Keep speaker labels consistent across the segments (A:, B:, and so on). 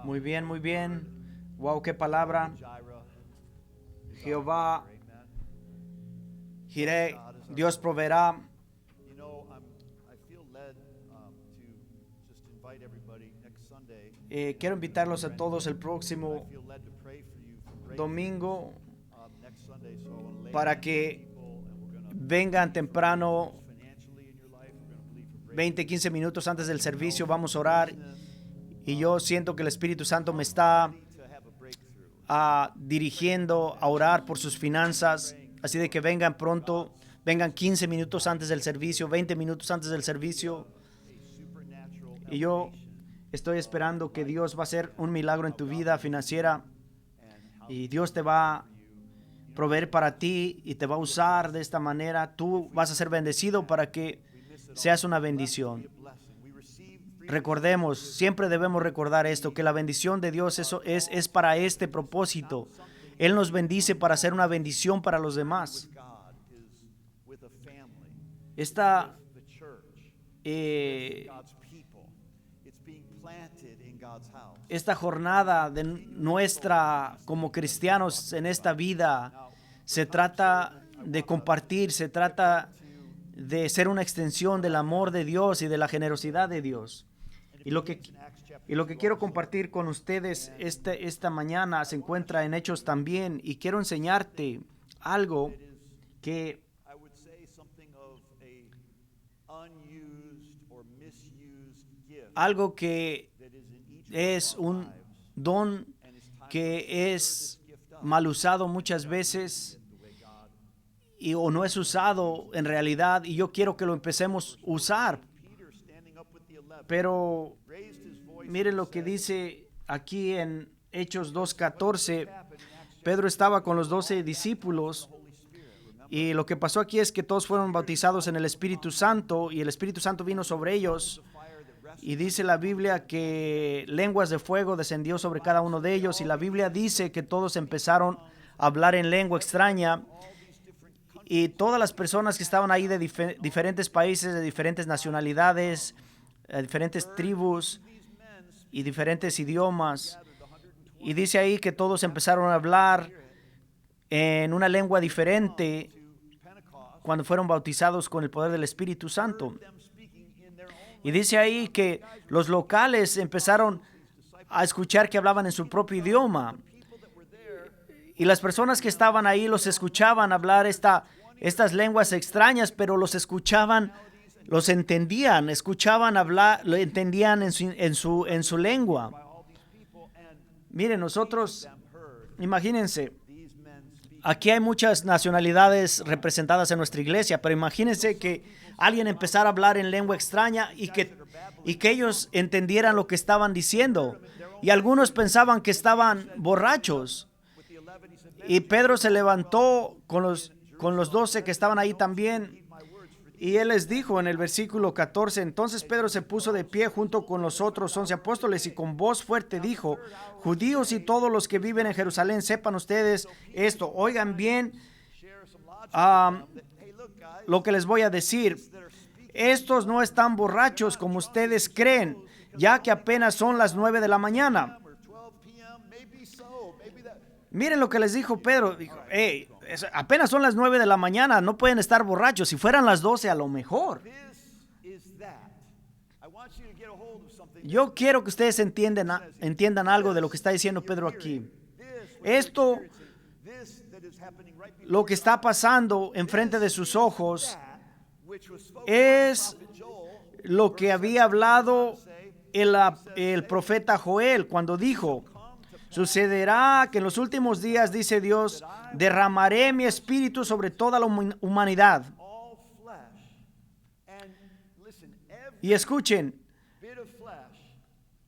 A: Muy bien, muy bien. Wow, qué palabra. Jehová Jireh, Dios proveerá. Quiero invitarlos a todos el próximo domingo para que vengan temprano, 20, 15 minutos antes del servicio. Vamos a orar y yo siento que el Espíritu Santo me está dirigiendo a orar por sus finanzas. Así de que vengan pronto, vengan 15 minutos antes del servicio, 20 minutos antes del servicio. Y yo estoy esperando que Dios va a hacer un milagro en tu vida financiera y Dios te va a proveer para ti y te va a usar de esta manera. Tú vas a ser bendecido para que seas una bendición. Recordemos, siempre debemos recordar esto, que la bendición de Dios es para este propósito. Él nos bendice para ser una bendición para los demás. Esta jornada de nuestra como cristianos en esta vida se trata de compartir, se trata de ser una extensión del amor de Dios y de la generosidad de Dios. Y lo que quiero compartir con ustedes esta mañana se encuentra en Hechos también, y quiero enseñarte algo que es un don que es mal usado muchas veces o no es usado en realidad, y yo quiero que lo empecemos a usar. Pero miren lo que dice aquí en Hechos 2:14. Pedro estaba con los 12 discípulos y lo que pasó aquí es que todos fueron bautizados en el Espíritu Santo y el Espíritu Santo vino sobre ellos. Y dice la Biblia que lenguas de fuego descendió sobre cada uno de ellos, y la Biblia dice que todos empezaron a hablar en lengua extraña, y todas las personas que estaban ahí de diferentes países, de diferentes nacionalidades, diferentes tribus y diferentes idiomas. Y dice ahí que todos empezaron a hablar en una lengua diferente cuando fueron bautizados con el poder del Espíritu Santo. Y dice ahí que los locales empezaron a escuchar que hablaban en su propio idioma. Y las personas que estaban ahí los escuchaban hablar estas lenguas extrañas, pero los escuchaban, los entendían, escuchaban hablar, lo entendían en su lengua. Miren, nosotros, imagínense, aquí hay muchas nacionalidades representadas en nuestra iglesia, pero imagínense que alguien empezara a hablar en lengua extraña y que ellos entendieran lo que estaban diciendo. Y algunos pensaban que estaban borrachos. Y Pedro se levantó con los 12 que estaban ahí también, y él les dijo en el versículo 14, entonces Pedro se puso de pie junto con los otros 11 apóstoles y con voz fuerte dijo: judíos y todos los que viven en Jerusalén, sepan ustedes esto, oigan bien lo que les voy a decir. Estos no están borrachos como ustedes creen, ya que apenas son las 9 de la mañana. Miren lo que les dijo Pedro. Dijo: hey, apenas son las 9 de la mañana, no pueden estar borrachos. Si fueran las 12 a lo mejor. Yo quiero que ustedes entiendan algo de lo que está diciendo Pedro aquí. Esto, lo que está pasando enfrente de sus ojos, es lo que había hablado el profeta Joel cuando dijo: sucederá que en los últimos días, dice Dios, derramaré mi espíritu sobre toda la humanidad. Y escuchen,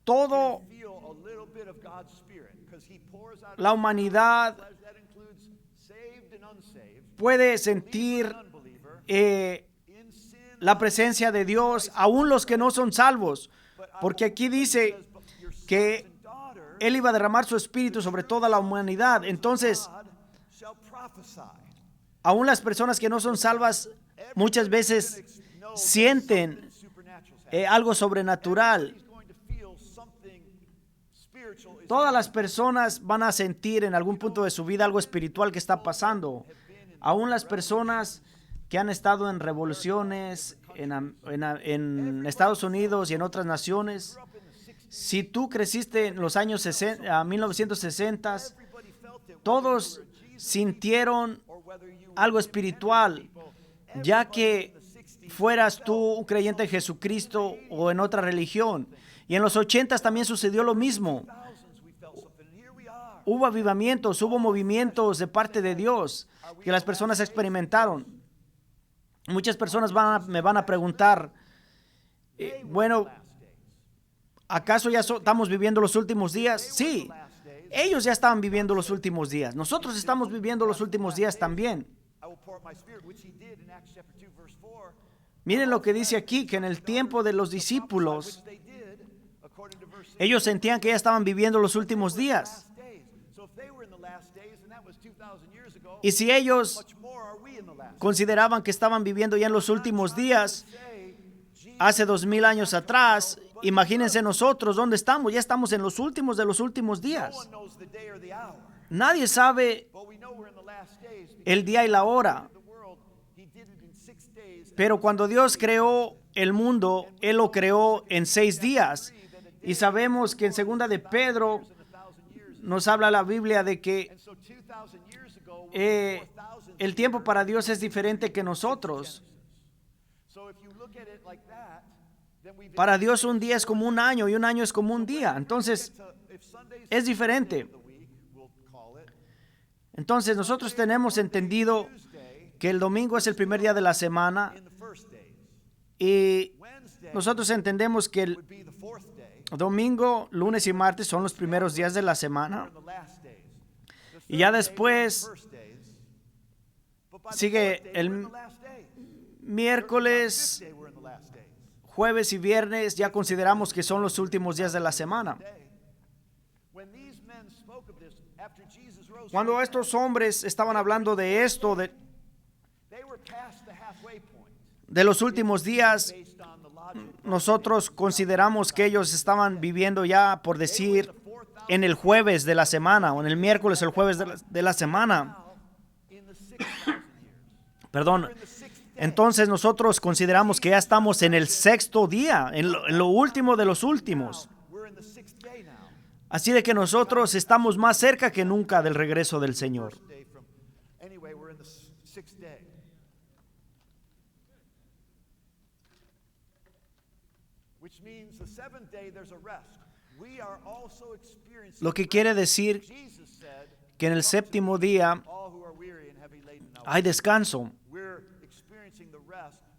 A: toda la humanidad puede sentir la presencia de Dios, aún los que no son salvos, porque aquí dice que Él iba a derramar su espíritu sobre toda la humanidad. Entonces, aún las personas que no son salvas muchas veces sienten algo sobrenatural. Todas las personas van a sentir en algún punto de su vida algo espiritual que está pasando. Aún las personas que han estado en revoluciones en Estados Unidos y en otras naciones. Si tú creciste en los años 1960, todos sintieron algo espiritual, ya que fueras tú un creyente en Jesucristo o en otra religión. Y en los 80 también sucedió lo mismo. Hubo avivamientos, hubo movimientos de parte de Dios que las personas experimentaron. Muchas personas me van a preguntar, bueno, ¿acaso ya estamos viviendo los últimos días? Sí, ellos ya estaban viviendo los últimos días. Nosotros estamos viviendo los últimos días también. Miren lo que dice aquí, que en el tiempo de los discípulos, ellos sentían que ya estaban viviendo los últimos días. Y si ellos consideraban que estaban viviendo ya en los últimos días, hace 2000 años atrás, imagínense nosotros, ¿dónde estamos? Ya estamos en los últimos de los últimos días. Nadie sabe el día y la hora. Pero cuando Dios creó el mundo, Él lo creó en 6 días. Y sabemos que en 2 de Pedro nos habla la Biblia de que el tiempo para Dios es diferente que nosotros. Para Dios un día es como un año y un año es como un día. Entonces, es diferente. Entonces, nosotros tenemos entendido que el domingo es el primer día de la semana y nosotros entendemos que el domingo, lunes y martes son los primeros días de la semana. Y ya después sigue el miércoles, jueves y viernes, ya consideramos que son los últimos días de la semana. Cuando estos hombres estaban hablando de esto, de los últimos días, nosotros consideramos que ellos estaban viviendo ya, por decir, en el jueves de la semana, o en el miércoles, el jueves de la semana. Perdón. Entonces nosotros consideramos que ya estamos en el 6º día, en lo último de los últimos. Así de que nosotros estamos más cerca que nunca del regreso del Señor. Lo que quiere decir que en el 7º día hay descanso.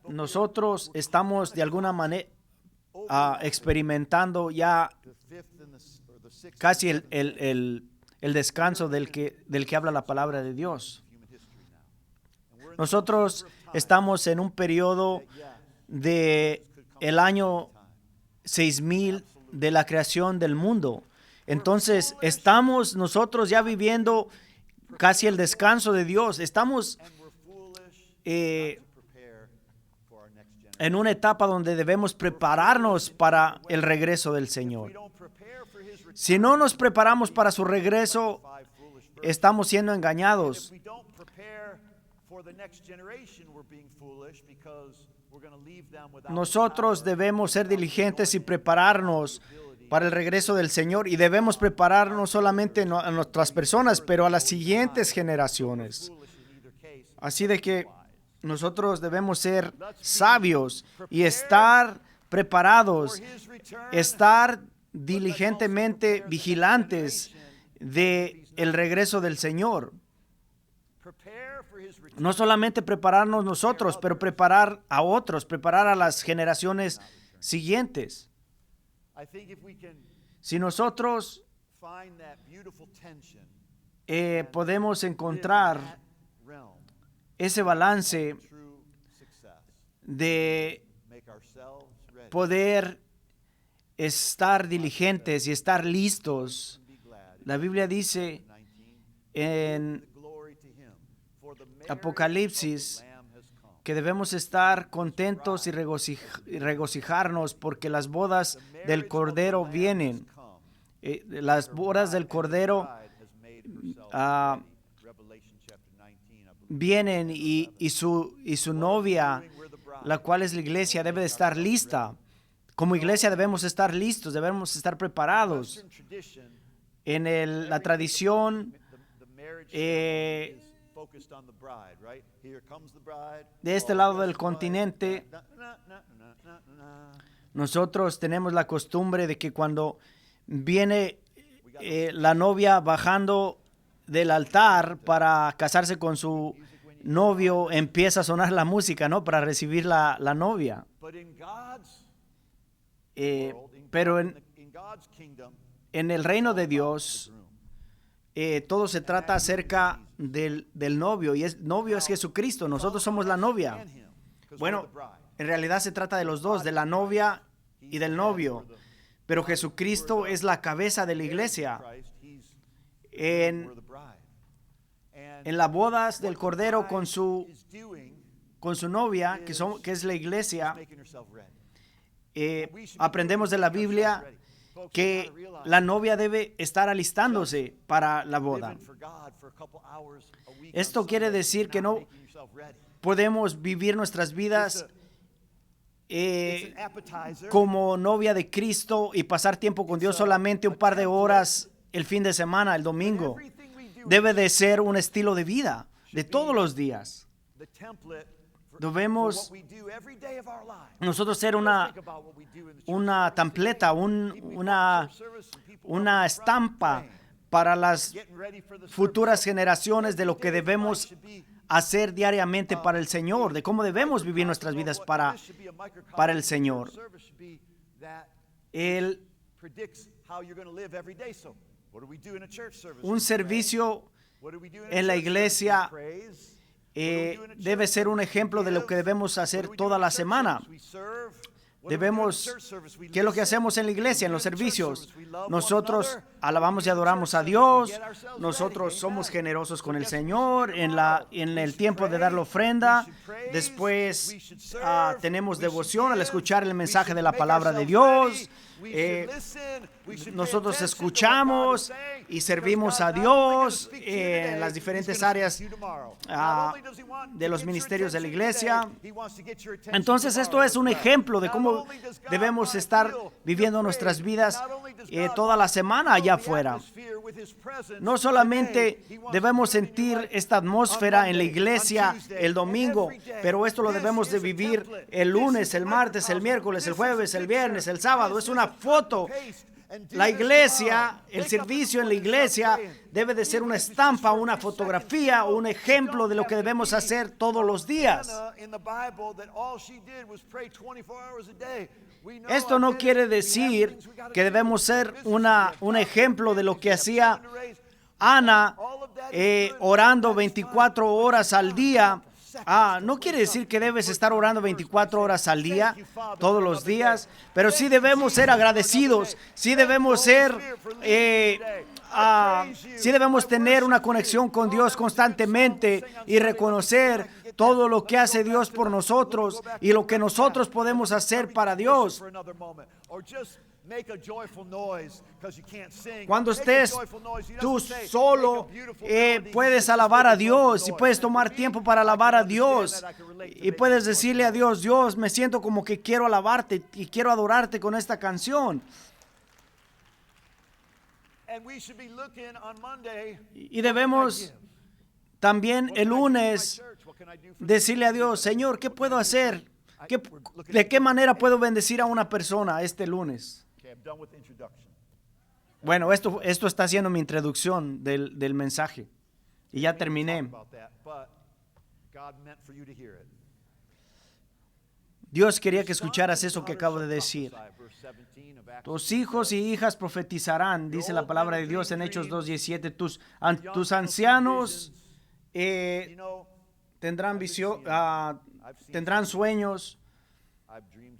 A: Nosotros estamos de alguna manera experimentando ya casi el descanso del que habla la palabra de Dios. Nosotros estamos en un periodo de el año 6000 de la creación del mundo. Entonces, estamos nosotros ya viviendo casi el descanso de Dios. Estamos en una etapa donde debemos prepararnos para el regreso del Señor. Si no nos preparamos para su regreso, estamos siendo engañados. Nosotros debemos ser diligentes y prepararnos para el regreso del Señor, y debemos preparar no solamente a nuestras personas, pero a las siguientes generaciones. Así de que nosotros debemos ser sabios y estar preparados, estar diligentemente vigilantes de el regreso del Señor. No solamente prepararnos nosotros, pero preparar a otros, preparar a las generaciones siguientes. Si nosotros podemos encontrar ese balance de poder estar diligentes y estar listos, la Biblia dice en Apocalipsis que debemos estar contentos y regocijarnos porque las bodas del Cordero vienen las bodas del Cordero vienen y su novia, la cual es la iglesia, debe de estar lista. Como iglesia debemos estar listos, debemos estar preparados. En la tradición de este lado del continente, nosotros tenemos la costumbre de que cuando viene la novia bajando del altar para casarse con su novio, empieza a sonar la música, ¿no? Para recibir la novia. Pero en el reino de Dios, todo se trata acerca del novio, y el novio es Jesucristo. Nosotros somos la novia. Bueno, en realidad se trata de los dos, de la novia y del novio. Pero Jesucristo es la cabeza de la iglesia. En las bodas del Cordero con su novia, que es la iglesia, aprendemos de la Biblia que la novia debe estar alistándose para la boda. Esto quiere decir que no podemos vivir nuestras vidas como novia de Cristo y pasar tiempo con Dios solamente un par de horas el fin de semana, el domingo. Debe de ser un estilo de vida de todos los días. Debemos nosotros ser una templeta, una estampa para las futuras generaciones de lo que debemos hacer diariamente para el Señor, de cómo debemos vivir nuestras vidas para el Señor. Un servicio en la iglesia debe ser un ejemplo de lo que debemos hacer toda la semana. ¿Qué es lo que hacemos en la iglesia, en los servicios? Nosotros alabamos y adoramos a Dios. Nosotros somos generosos con el Señor en el tiempo de dar la ofrenda. Después tenemos devoción al escuchar el mensaje de la palabra de Dios. Nosotros escuchamos y servimos a Dios en las diferentes áreas de los ministerios de la iglesia. Entonces esto es un ejemplo de cómo debemos estar viviendo nuestras vidas toda la semana allá afuera. No solamente debemos sentir esta atmósfera en la iglesia el domingo, pero esto lo debemos de vivir el lunes, el martes, el miércoles, el jueves, el viernes, el sábado. Es una foto. La iglesia, el servicio en la iglesia debe de ser una estampa, una fotografía o un ejemplo de lo que debemos hacer todos los días. Esto no quiere decir que debemos ser un ejemplo de lo que hacía Ana orando 24 horas al día. No quiere decir que debes estar orando 24 horas al día, todos los días, pero sí debemos ser agradecidos, sí debemos tener una conexión con Dios constantemente y reconocer todo lo que hace Dios por nosotros y lo que nosotros podemos hacer para Dios. Cuando estés tú solo, puedes alabar a Dios y puedes tomar tiempo para alabar a Dios y puedes decirle a Dios: Dios, me siento como que quiero alabarte y quiero adorarte con esta canción. Y debemos también el lunes decirle a Dios: Señor, ¿qué puedo hacer? ¿De qué manera puedo bendecir a una persona este lunes? Bueno, esto está siendo mi introducción del mensaje. Y ya terminé. Dios quería que escucharas eso que acabo de decir. Tus hijos y hijas profetizarán, dice la palabra de Dios en Hechos 2:17. Tus ancianos tendrán visión, tendrán sueños.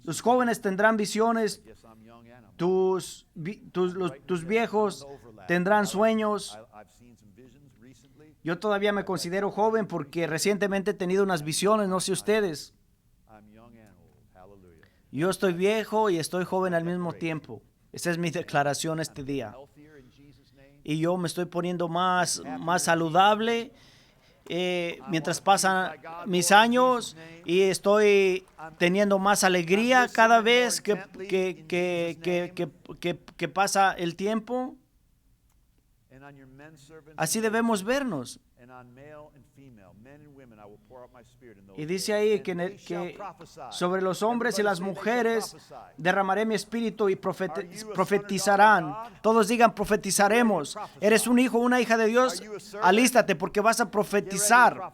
A: Tus jóvenes tendrán visiones. Tus viejos tendrán sueños. Yo todavía me considero joven porque recientemente he tenido unas visiones, no sé ustedes. Yo estoy viejo y estoy joven al mismo tiempo. Esa es mi declaración este día. y yo me estoy poniendo más saludable mientras pasan mis años, y estoy teniendo más alegría cada vez que pasa el tiempo. Así debemos vernos. Y dice ahí que sobre los hombres y las mujeres derramaré mi espíritu y profetizarán. Todos digan: profetizaremos. Eres un hijo o una hija de Dios, alístate, porque vas a profetizar.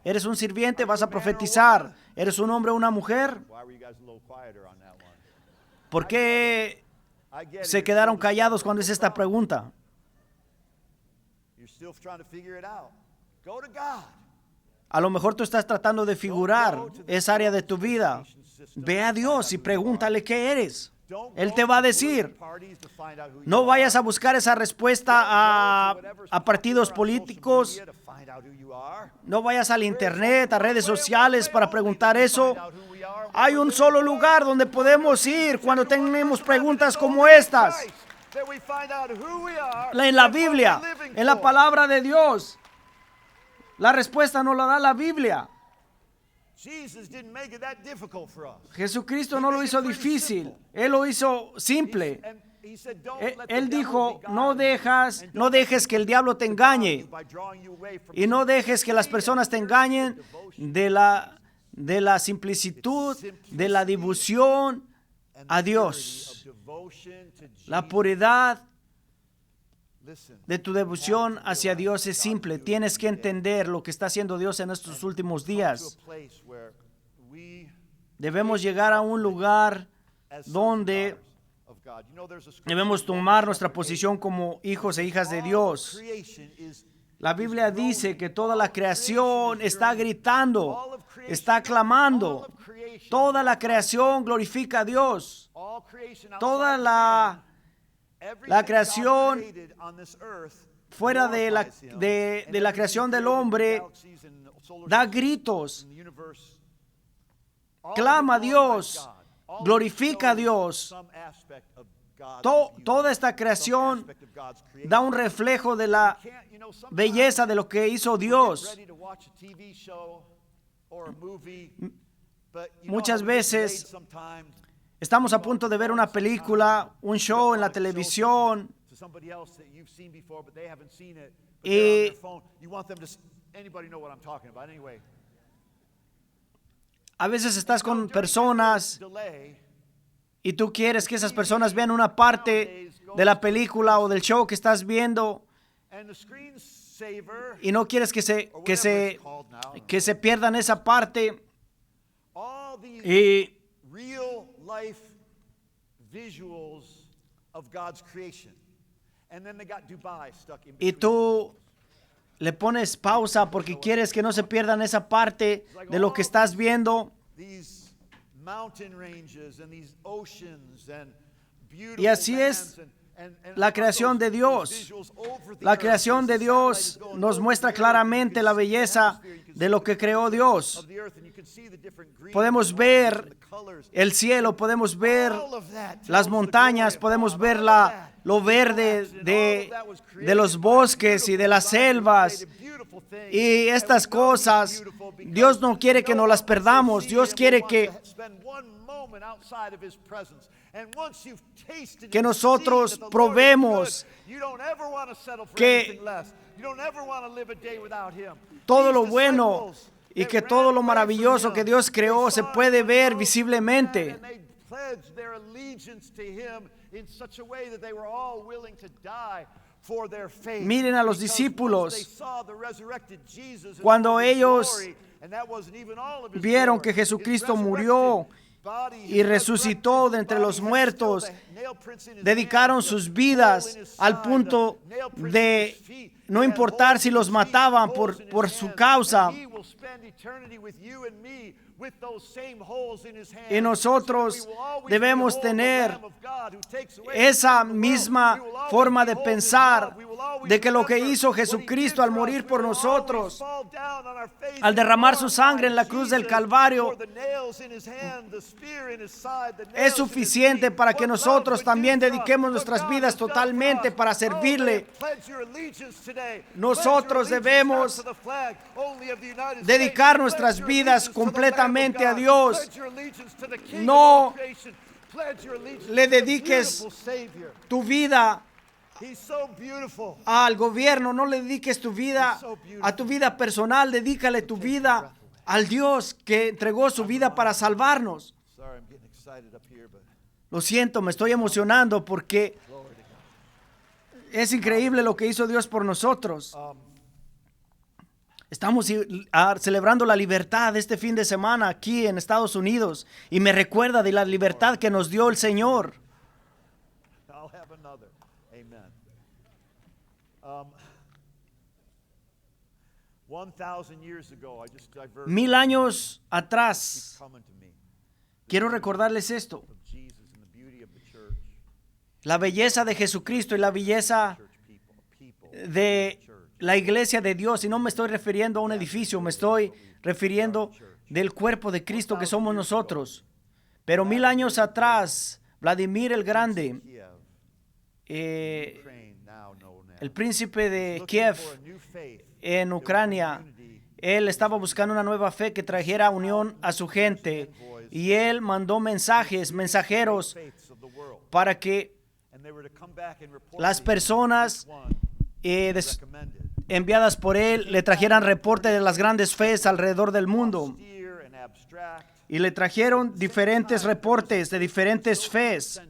A: Eres un sirviente, vas a profetizar. Eres un hombre o una mujer. ¿Por qué se quedaron callados cuando es esta pregunta? A lo mejor tú estás tratando de figurar esa área de tu vida. Ve a Dios y pregúntale qué eres. Él te va a decir. No vayas a buscar esa respuesta a partidos políticos. No vayas al internet, a redes sociales para preguntar eso. Hay un solo lugar donde podemos ir cuando tenemos preguntas como estas. En la Biblia, en la palabra de Dios. La respuesta nos la da la Biblia. Jesucristo no lo hizo difícil, Él lo hizo simple. Él dijo: no dejes que el diablo te engañe, y no dejes que las personas te engañen de la simplicitud, de la devoción a Dios, la puridad de tu devoción hacia Dios es simple. Tienes que entender lo que está haciendo Dios en estos últimos días. Debemos llegar a un lugar donde debemos tomar nuestra posición como hijos e hijas de Dios. La Biblia dice que toda la creación está gritando, está clamando. Toda la creación glorifica a Dios. Toda la creación fuera de la creación del hombre da gritos, clama a Dios, glorifica a Dios. Toda esta creación da un reflejo de la belleza de lo que hizo Dios. Muchas veces estamos a punto de ver una película, un show en la televisión, y a veces estás con personas y tú quieres que esas personas vean una parte de la película o del show que estás viendo, y no quieres que se pierdan esa parte. Y tú le pones pausa porque quieres que no se pierdan esa parte de lo que estás viendo. Y así es la creación de Dios. La creación de Dios nos muestra claramente la belleza de lo que creó Dios. Podemos ver el cielo, podemos ver las montañas, podemos ver lo verde de los bosques y de las selvas. Y estas cosas, Dios no quiere que nos las perdamos. Dios quiere que nosotros probemos que todo lo bueno y que todo lo maravilloso que Dios creó se puede ver visiblemente. Miren a los discípulos cuando ellos vieron que Jesucristo murió y resucitó de entre los muertos, dedicaron sus vidas al punto de no importar si los mataban por su causa. Y nosotros debemos tener esa misma forma de pensar. de que lo que hizo Jesucristo al morir por nosotros, al derramar su sangre en la cruz del Calvario, es suficiente para que nosotros también dediquemos nuestras vidas totalmente para servirle. Nosotros debemos dedicar nuestras vidas completamente a Dios. No le dediques tu vida al gobierno, no le dediques tu vida a tu vida personal, dedícale tu vida al Dios que entregó su vida para salvarnos. Lo siento, me estoy emocionando porque es increíble lo que hizo Dios por nosotros. Estamos celebrando la libertad este fin de semana aquí en Estados Unidos y me recuerda de la libertad que nos dio el Señor. 1000 años atrás, quiero recordarles esto. La belleza de Jesucristo y la belleza de la iglesia de Dios, y no me estoy refiriendo a un edificio, me estoy refiriendo del cuerpo de Cristo que somos nosotros. Pero 1000 años atrás, Vladimir el Grande, el príncipe de Kiev en Ucrania, él estaba buscando una nueva fe que trajera unión a su gente, y él mandó mensajeros para que las personas enviadas por él le trajeran reporte de las grandes fes alrededor del mundo, y le trajeron diferentes reportes de diferentes fes.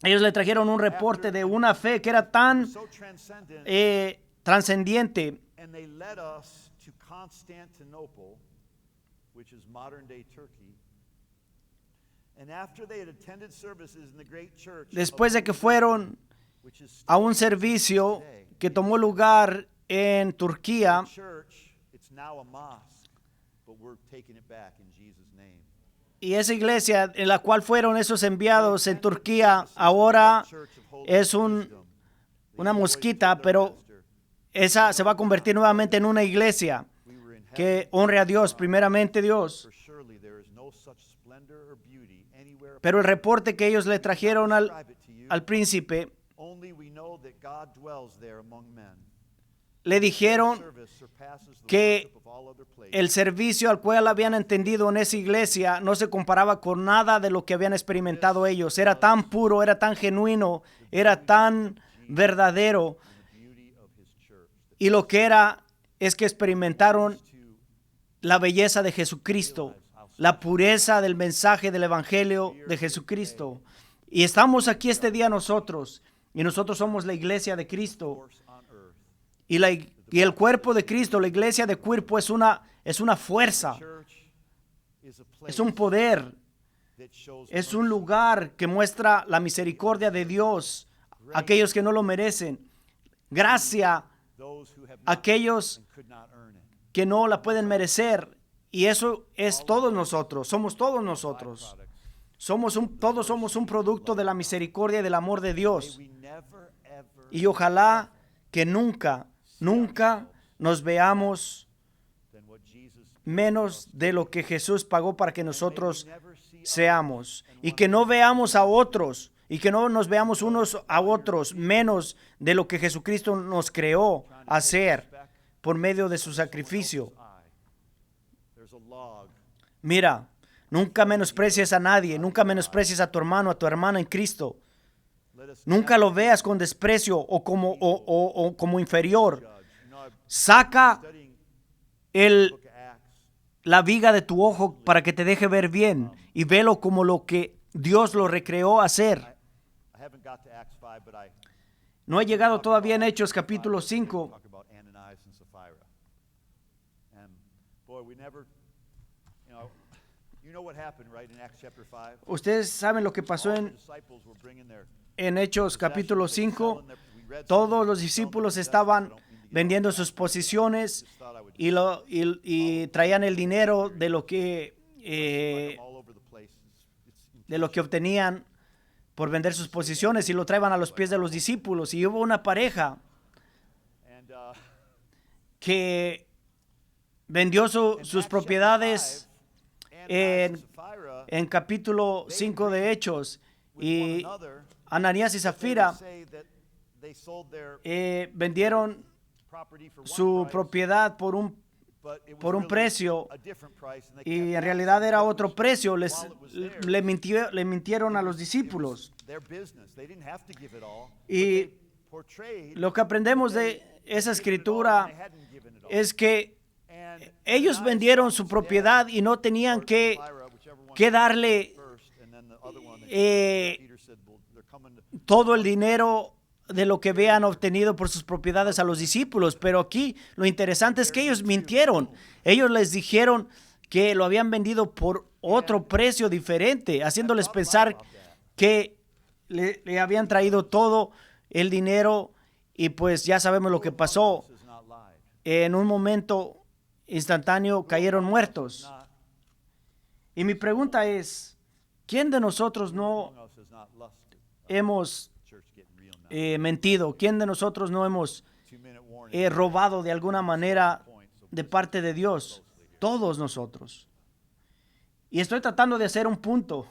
A: Ellos le trajeron un reporte de una fe que era tan trascendiente, después de que fueron a un servicio que tomó lugar en Turquía, y esa iglesia en la cual fueron esos enviados en Turquía ahora es una mosquita, pero esa se va a convertir nuevamente en una iglesia que honre a Dios, primeramente Dios. Pero el reporte que ellos le trajeron al príncipe, le dijeron que el servicio al cual habían entendido en esa iglesia no se comparaba con nada de lo que habían experimentado ellos. Era tan puro, era tan genuino, era tan verdadero. Y lo que era es que experimentaron la belleza de Jesucristo, la pureza del mensaje del Evangelio de Jesucristo. Y estamos aquí este día nosotros, y nosotros somos la iglesia de Cristo. Y el cuerpo de Cristo, la iglesia de cuerpo, es una fuerza, es un poder, es un lugar que muestra la misericordia de Dios a aquellos que no lo merecen, gracia a aquellos que no la pueden merecer. Y eso es todos nosotros, somos todos nosotros. Todos somos un producto de la misericordia y del amor de Dios. Y ojalá que nunca nos veamos menos de lo que Jesús pagó para que nosotros seamos. Y que no veamos a otros, y que no nos veamos unos a otros menos de lo que Jesucristo nos creó hacer por medio de su sacrificio. Mira, nunca menosprecies a nadie, nunca menosprecies a tu hermano, a tu hermana en Cristo. Nunca lo veas con desprecio o como inferior. Saca la viga de tu ojo para que te deje ver bien y velo como lo que Dios lo recreó a hacer. No he llegado todavía en Hechos capítulo 5. Ustedes saben lo que pasó en Hechos capítulo 5. Todos los discípulos estaban vendiendo sus posiciones y traían el dinero de lo que obtenían por vender sus posiciones y lo traían a los pies de los discípulos. Y hubo una pareja que vendió sus propiedades en capítulo 5 de Hechos, y Ananías y Zafira vendieron su propiedad por un precio, y en realidad era otro precio. Le mintieron a los discípulos. Y lo que aprendemos de esa escritura es que ellos vendieron su propiedad y no tenían que darle todo el dinero de lo que habían obtenido por sus propiedades a los discípulos. Pero aquí lo interesante es que ellos mintieron. Ellos les dijeron que lo habían vendido por otro precio diferente, haciéndoles pensar que le habían traído todo el dinero, y pues ya sabemos lo que pasó. En un momento instantáneo cayeron muertos. Y mi pregunta es, ¿quién de nosotros no hemos mentido? ¿Quién de nosotros no hemos robado de alguna manera de parte de Dios? Todos nosotros. Y estoy tratando de hacer un punto.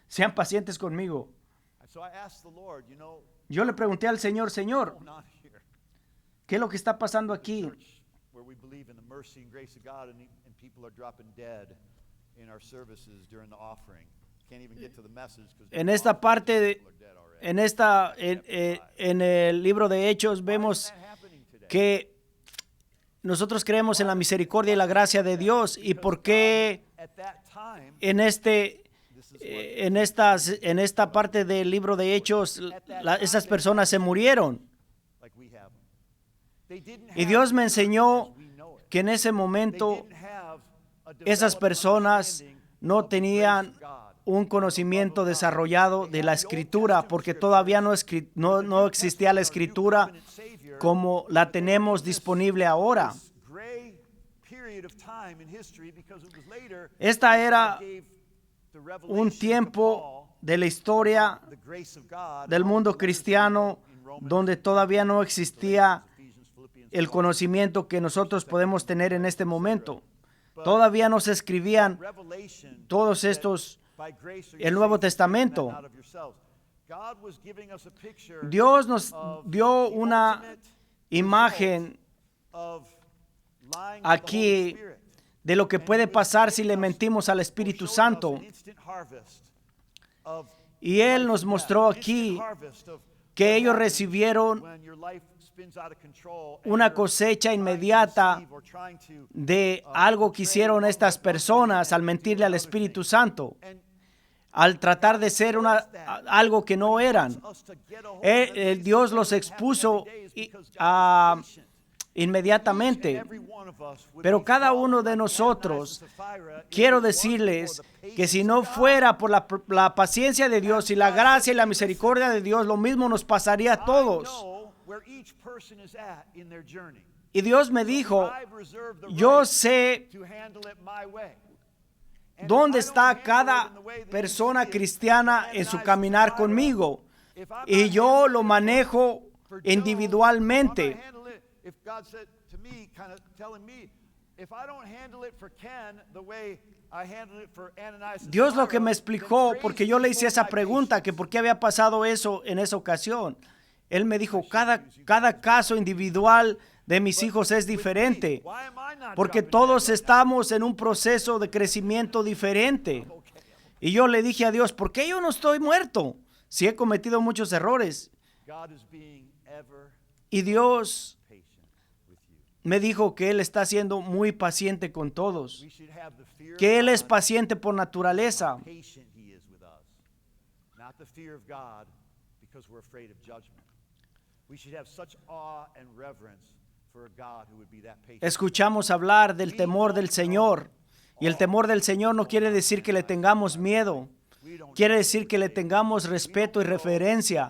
A: Sean pacientes conmigo. Yo le pregunté al Señor, Señor, ¿qué es lo que está pasando aquí? En esta parte, en el libro de Hechos, vemos que nosotros creemos en la misericordia y la gracia de Dios. ¿Y por qué en esta parte del libro de Hechos esas personas se murieron? Y Dios me enseñó que en ese momento esas personas no tenían un conocimiento desarrollado de la Escritura, porque todavía no existía la Escritura como la tenemos disponible ahora. Esta era un tiempo de la historia del mundo cristiano donde todavía no existía el conocimiento que nosotros podemos tener en este momento. Todavía no se escribían todos estos, el Nuevo Testamento. Dios nos dio una imagen aquí de lo que puede pasar si le mentimos al Espíritu Santo. Y Él nos mostró aquí que ellos recibieron una cosecha inmediata de algo que hicieron estas personas al mentirle al Espíritu Santo, al tratar de ser algo que no eran. Dios los expuso inmediatamente. Pero cada uno de nosotros, quiero decirles que si no fuera por la paciencia de Dios y la gracia y la misericordia de Dios, lo mismo nos pasaría a todos. Y Dios me dijo, yo sé dónde está cada persona cristiana en su caminar conmigo, y yo lo manejo individualmente. Dios lo que me explicó, porque yo le hice esa pregunta, que por qué había pasado eso en esa ocasión. Él me dijo, cada caso individual de mis hijos es diferente, porque todos estamos en un proceso de crecimiento diferente. Y yo le dije a Dios, ¿por qué yo no estoy muerto si he cometido muchos errores? Y Dios me dijo que Él está siendo muy paciente con todos, que Él es paciente por naturaleza. Escuchamos hablar del temor del Señor, y el temor del Señor no quiere decir que le tengamos miedo, quiere decir que le tengamos respeto y reverencia.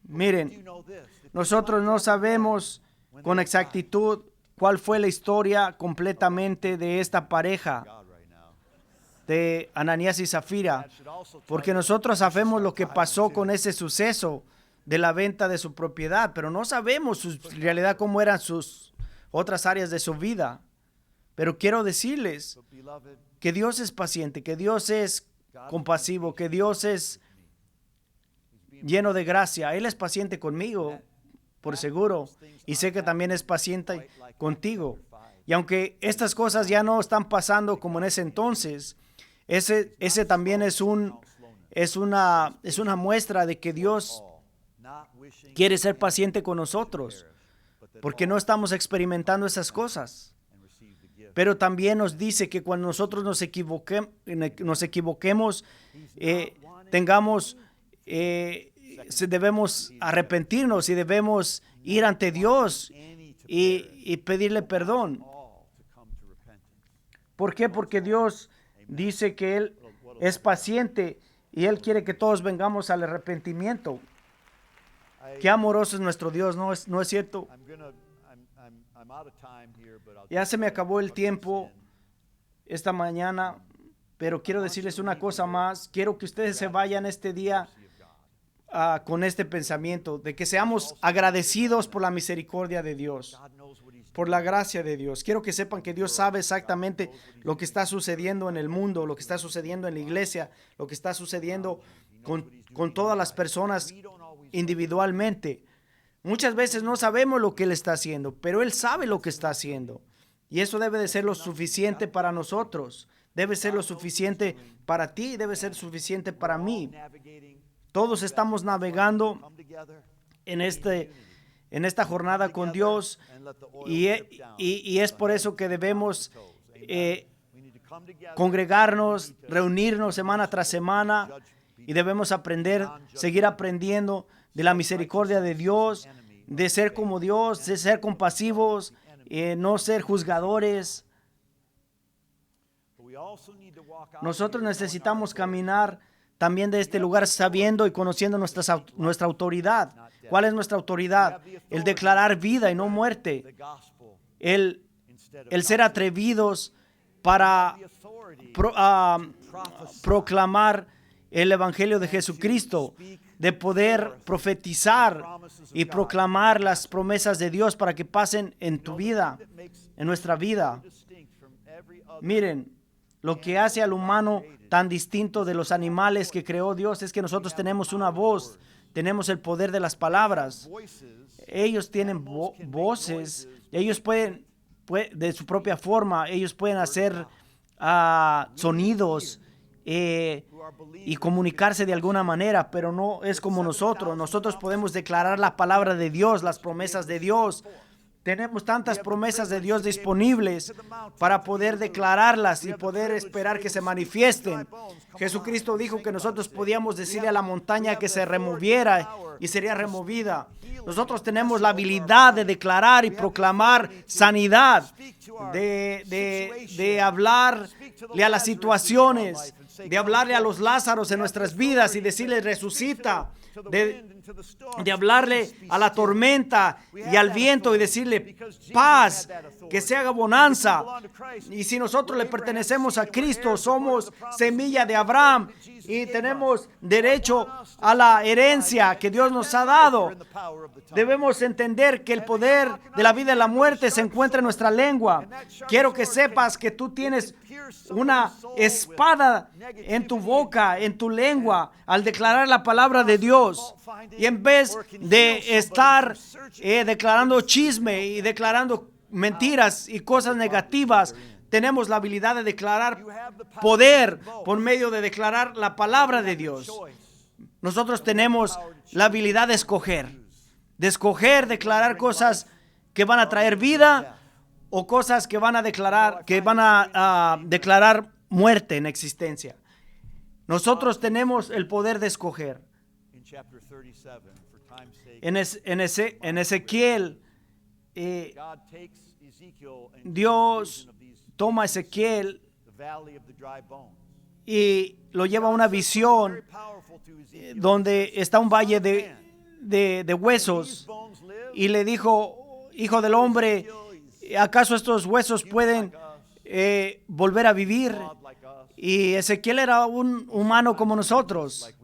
A: Miren, nosotros no sabemos con exactitud cuál fue la historia completamente de esta pareja de Ananías y Zafira, porque nosotros sabemos lo que pasó con ese suceso, de la venta de su propiedad, pero no sabemos en realidad cómo eran sus otras áreas de su vida. Pero quiero decirles que Dios es paciente, que Dios es compasivo, que Dios es lleno de gracia. Él es paciente conmigo, por seguro, y sé que también es paciente contigo. Y aunque estas cosas ya no están pasando como en ese entonces, ese también es una muestra de que Dios quiere ser paciente con nosotros, porque no estamos experimentando esas cosas. Pero también nos dice que cuando nosotros nos equivoquemos, debemos arrepentirnos y debemos ir ante Dios y pedirle perdón. ¿Por qué? Porque Dios dice que Él es paciente y Él quiere que todos vengamos al arrepentimiento. Qué amoroso es nuestro Dios, ¿no es cierto? Ya se me acabó el tiempo esta mañana, pero quiero decirles una cosa más. Quiero que ustedes se vayan este día con este pensamiento de que seamos agradecidos por la misericordia de Dios, por la gracia de Dios. Quiero que sepan que Dios sabe exactamente lo que está sucediendo en el mundo, lo que está sucediendo en la iglesia, lo que está sucediendo con todas las personas individualmente. Muchas veces no sabemos lo que Él está haciendo, pero Él sabe lo que está haciendo. Y eso debe de ser lo suficiente para nosotros. Debe ser lo suficiente para ti, debe ser suficiente para mí. Todos estamos navegando en esta jornada con Dios y es por eso que debemos congregarnos, reunirnos semana tras semana y debemos seguir aprendiendo de la misericordia de Dios, de ser como Dios, de ser compasivos, no ser juzgadores. Nosotros necesitamos caminar también de este lugar sabiendo y conociendo nuestra autoridad. ¿Cuál es nuestra autoridad? El declarar vida y no muerte. El ser atrevidos para proclamar el Evangelio de Jesucristo, de poder profetizar y proclamar las promesas de Dios para que pasen en tu vida, en nuestra vida. Miren, lo que hace al humano tan distinto de los animales que creó Dios es que nosotros tenemos una voz, tenemos el poder de las palabras. Ellos tienen voces, ellos pueden, de su propia forma, ellos pueden hacer sonidos y comunicarse de alguna manera, pero no es como nosotros. Nosotros podemos declarar la palabra de Dios, las promesas de Dios. Tenemos tantas promesas de Dios disponibles para poder declararlas y poder esperar que se manifiesten. Jesucristo dijo que nosotros podíamos decirle a la montaña que se removiera y sería removida. Nosotros tenemos la habilidad de declarar y proclamar sanidad, de hablarle a las situaciones, de hablarle a los Lázaros en nuestras vidas y decirle resucita, de hablarle a la tormenta y al viento y decirle paz, que se haga bonanza. Y si nosotros le pertenecemos a Cristo, somos semilla de Abraham y tenemos derecho a la herencia que Dios nos ha dado. Debemos entender que el poder de la vida y la muerte se encuentra en nuestra lengua. Quiero que sepas que tú tienes una espada en tu boca, en tu lengua, al declarar la palabra de Dios. Y en vez de estar declarando chisme y declarando mentiras y cosas negativas, tenemos la habilidad de declarar poder por medio de declarar la palabra de Dios. Nosotros tenemos la habilidad de escoger, declarar cosas que van a traer vida o cosas que van a declarar muerte en existencia. Nosotros tenemos el poder de escoger. En Ezequiel, Dios toma a Ezequiel y lo lleva a una visión donde está un valle de huesos y le dijo, hijo del hombre, ¿acaso estos huesos pueden volver a vivir? Y Ezequiel era un humano como nosotros.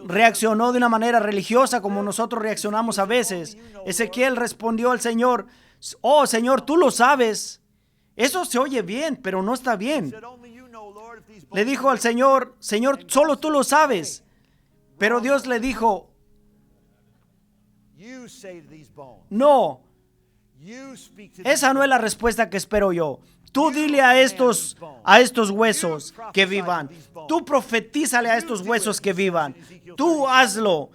A: reaccionó de una manera religiosa como nosotros reaccionamos a veces. Ezequiel respondió al Señor: oh Señor, tú lo sabes. Eso se oye bien, pero no está bien. Le dijo al Señor: Señor, solo tú lo sabes. Pero Dios le dijo: no, esa no es la respuesta que espero yo. Tú dile a estos huesos que vivan. Tú profetízale a estos huesos que vivan. Tú hazlo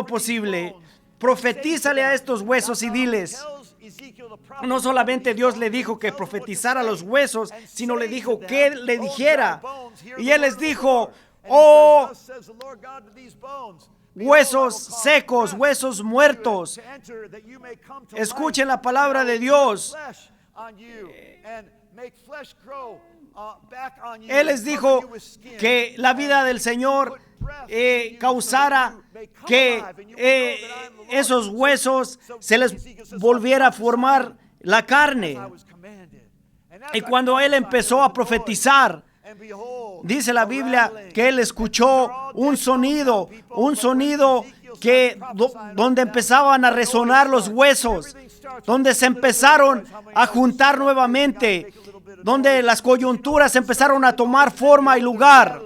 A: posible. Profetízale a estos huesos y diles. No solamente Dios le dijo que profetizara a los huesos, sino le dijo que le dijera. Y Él les dijo: oh huesos secos, huesos muertos, escuchen la palabra de Dios. Él les dijo que la vida del Señor causara que esos huesos se les volviera a formar la carne. Y cuando Él empezó a profetizar, dice la Biblia que Él escuchó un sonido que donde empezaban a resonar los huesos, donde se empezaron a juntar nuevamente, donde las coyunturas empezaron a tomar forma y lugar.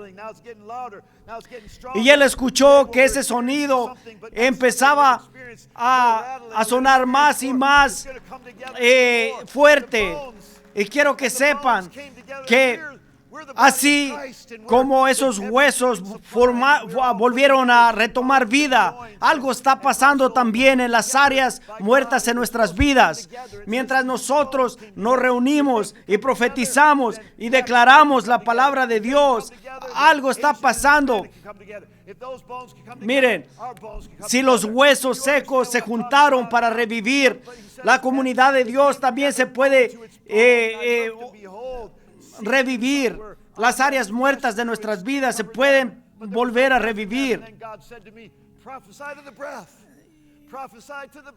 A: Y Él escuchó que ese sonido empezaba a sonar más y más fuerte. Y quiero que sepan que así como esos huesos volvieron a retomar vida, algo está pasando también en las áreas muertas en nuestras vidas. Mientras nosotros nos reunimos y profetizamos y declaramos la palabra de Dios, algo está pasando. Miren, si los huesos secos se juntaron para revivir, la comunidad de Dios también se puede revivir. Las áreas muertas de nuestras vidas se pueden volver a revivir.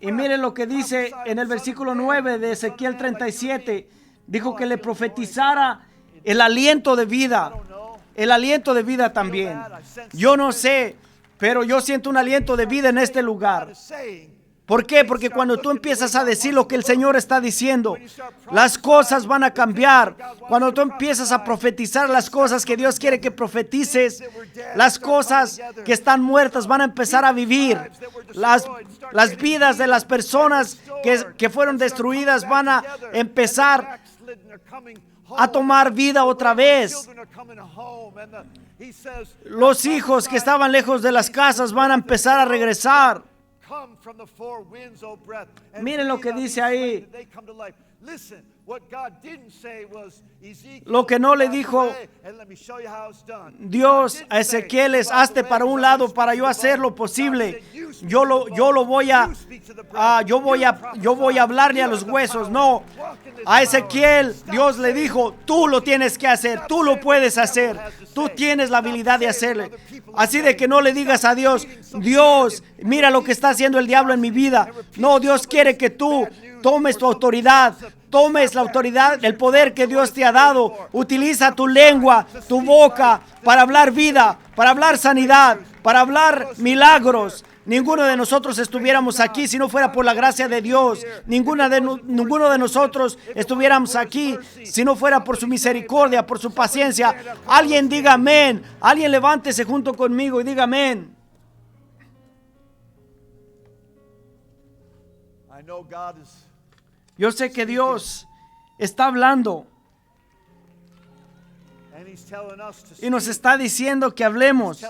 A: Y miren lo que dice en el versículo 9 de Ezequiel 37. Dijo que le profetizara el aliento de vida. El aliento de vida también. Yo no sé, pero yo siento un aliento de vida en este lugar. ¿Por qué? Porque cuando tú empiezas a decir lo que el Señor está diciendo, las cosas van a cambiar. Cuando tú empiezas a profetizar las cosas que Dios quiere que profetices, las cosas que están muertas van a empezar a vivir. Las vidas de las personas que fueron destruidas van a empezar a tomar vida otra vez. Los hijos que estaban lejos de las casas van a empezar a regresar. Miren lo que dice ahí. Lo que no le dijo Dios a Ezequiel es: hazte para un lado para yo hacer lo posible. Yo voy a hablarle a los huesos. No, a Ezequiel Dios le dijo: tú lo tienes que hacer, tú lo puedes hacer, tú tienes la habilidad de hacerle. Así de que no le digas a Dios: Dios, mira lo que está haciendo el diablo en mi vida. No, Dios quiere que tú tomes tu autoridad. Tomes la autoridad, el poder que Dios te ha dado. Utiliza tu lengua, tu boca para hablar vida, para hablar sanidad, para hablar milagros. Ninguno de nosotros estuviéramos aquí si no fuera por la gracia de Dios. Ninguno de nosotros estuviéramos aquí si no fuera por su misericordia, por su paciencia. Alguien diga amén. Alguien levántese junto conmigo y diga amén. Yo sé que Dios está hablando y nos está diciendo que hablemos,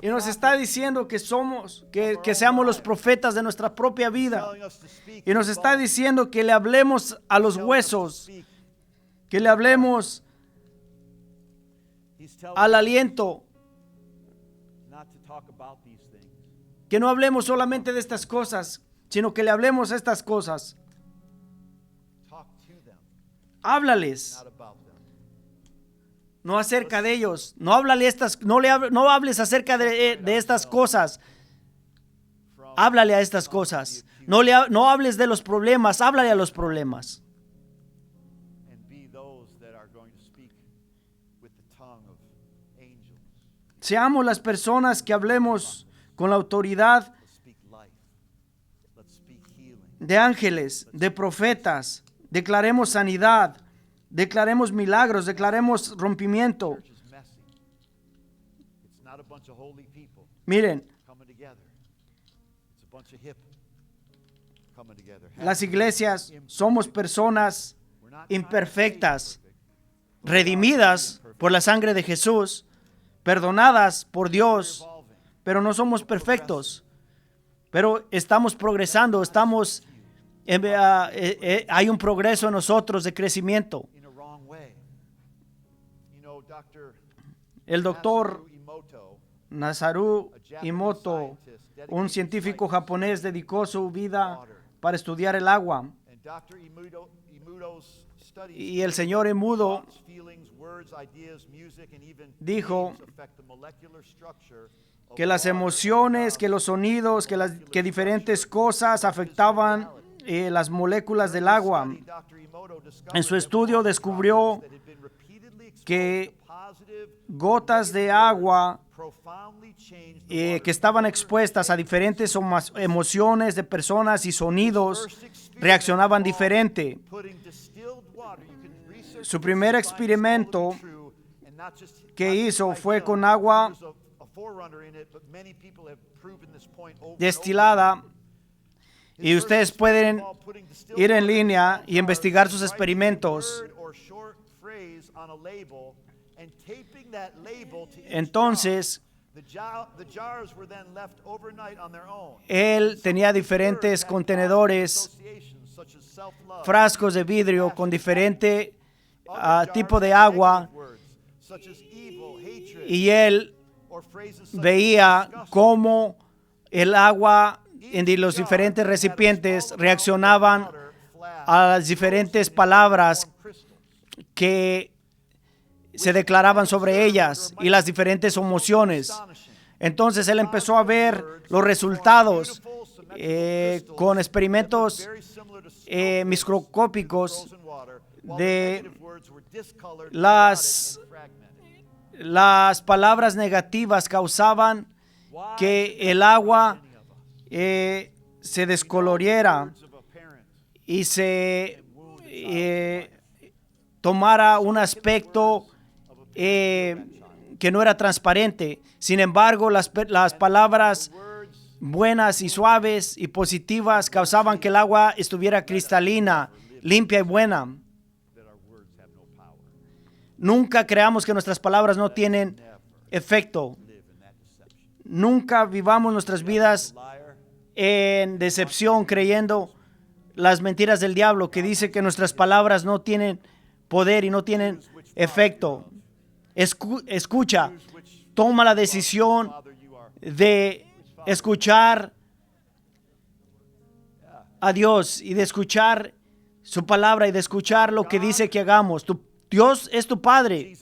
A: y nos está diciendo que seamos los profetas de nuestra propia vida, y nos está diciendo que le hablemos a los huesos, que le hablemos al aliento, que no hablemos solamente de estas cosas, sino que le hablemos a estas cosas. Háblales, no acerca de ellos. No hables acerca de estas cosas. Háblale a estas cosas. No hables de los problemas. Háblale a los problemas. Seamos las personas que hablemos con la autoridad de ángeles, de profetas. Declaremos sanidad, declaremos milagros, declaremos rompimiento. Miren, las iglesias somos personas imperfectas, redimidas por la sangre de Jesús, perdonadas por Dios, pero no somos perfectos. Pero estamos progresando, hay un progreso en nosotros de crecimiento. El doctor Masaru Emoto, un científico japonés, dedicó su vida para estudiar el agua. Y el señor Emoto dijo que las emociones, que los sonidos, que diferentes cosas afectaban las moléculas del agua. En su estudio descubrió que gotas de agua que estaban expuestas a diferentes emociones de personas y sonidos reaccionaban diferente. Su primer experimento que hizo fue con agua destilada, y ustedes pueden ir en línea y investigar sus experimentos. Entonces, él tenía diferentes contenedores, frascos de vidrio con diferente tipo de agua, y él veía cómo el agua en los diferentes recipientes reaccionaban a las diferentes palabras que se declaraban sobre ellas y las diferentes emociones. Entonces él empezó a ver los resultados con experimentos microscópicos de las palabras negativas causaban que el agua se descoloriera y se tomara un aspecto que no era transparente. Sin embargo, las palabras buenas y suaves y positivas causaban que el agua estuviera cristalina, limpia y buena. Nunca creamos que nuestras palabras no tienen efecto. Nunca vivamos nuestras vidas en decepción, creyendo las mentiras del diablo, que dice que nuestras palabras no tienen poder y no tienen efecto. Escucha, toma la decisión de escuchar a Dios y de escuchar su palabra y de escuchar lo que dice que hagamos. Dios es tu Padre.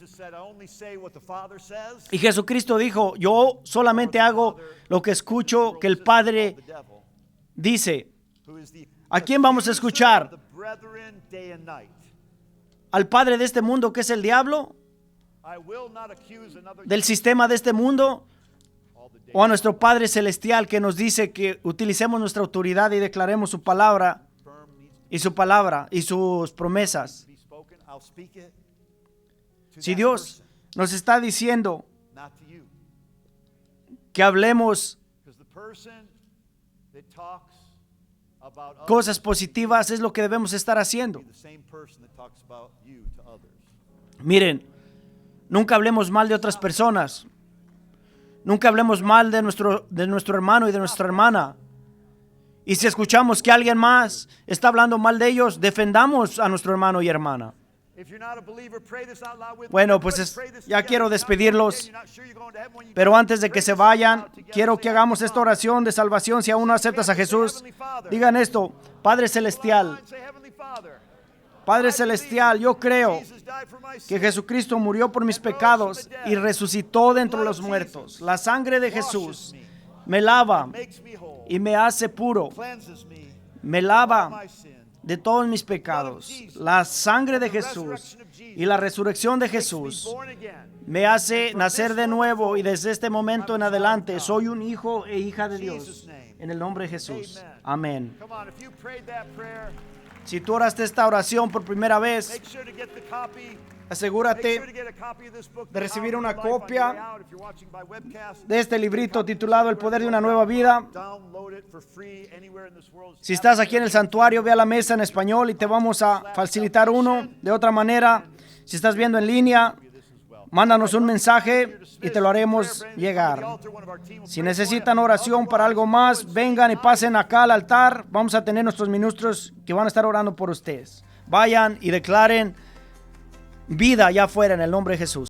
A: Y Jesucristo dijo, yo solamente hago lo que escucho que el Padre dice. ¿A quién vamos a escuchar? ¿Al padre de este mundo, que es el diablo? ¿Del sistema de este mundo? ¿O a nuestro Padre Celestial, que nos dice que utilicemos nuestra autoridad y declaremos su palabra y sus promesas? Si Dios nos está diciendo que hablemos cosas positivas, es lo que debemos estar haciendo. Miren, nunca hablemos mal de otras personas. Nunca hablemos mal de nuestro hermano y de nuestra hermana. Y si escuchamos que alguien más está hablando mal de ellos, defendamos a nuestro hermano y hermana. Bueno, pues ya quiero despedirlos, pero antes de que se vayan, quiero que hagamos esta oración de salvación. Si aún no aceptas a Jesús, digan esto: Padre Celestial, Padre Celestial, yo creo que Jesucristo murió por mis pecados y resucitó de entre los muertos. La sangre de Jesús me lava y me hace puro. Me lava de todos mis pecados. La sangre de Jesús y la resurrección de Jesús me hace nacer de nuevo, y desde este momento en adelante soy un hijo e hija de Dios. En el nombre de Jesús. Amén. Si tú oraste esta oración por primera vez, asegúrate de recibir una copia de este librito titulado El Poder de una Nueva Vida. Si estás aquí en el santuario, ve a la mesa en español y te vamos a facilitar uno. De otra manera, si estás viendo en línea, mándanos un mensaje y te lo haremos llegar. Si necesitan oración para algo más, vengan y pasen acá al altar. Vamos a tener nuestros ministros que van a estar orando por ustedes. Vayan y declaren vida allá afuera en el nombre de Jesús.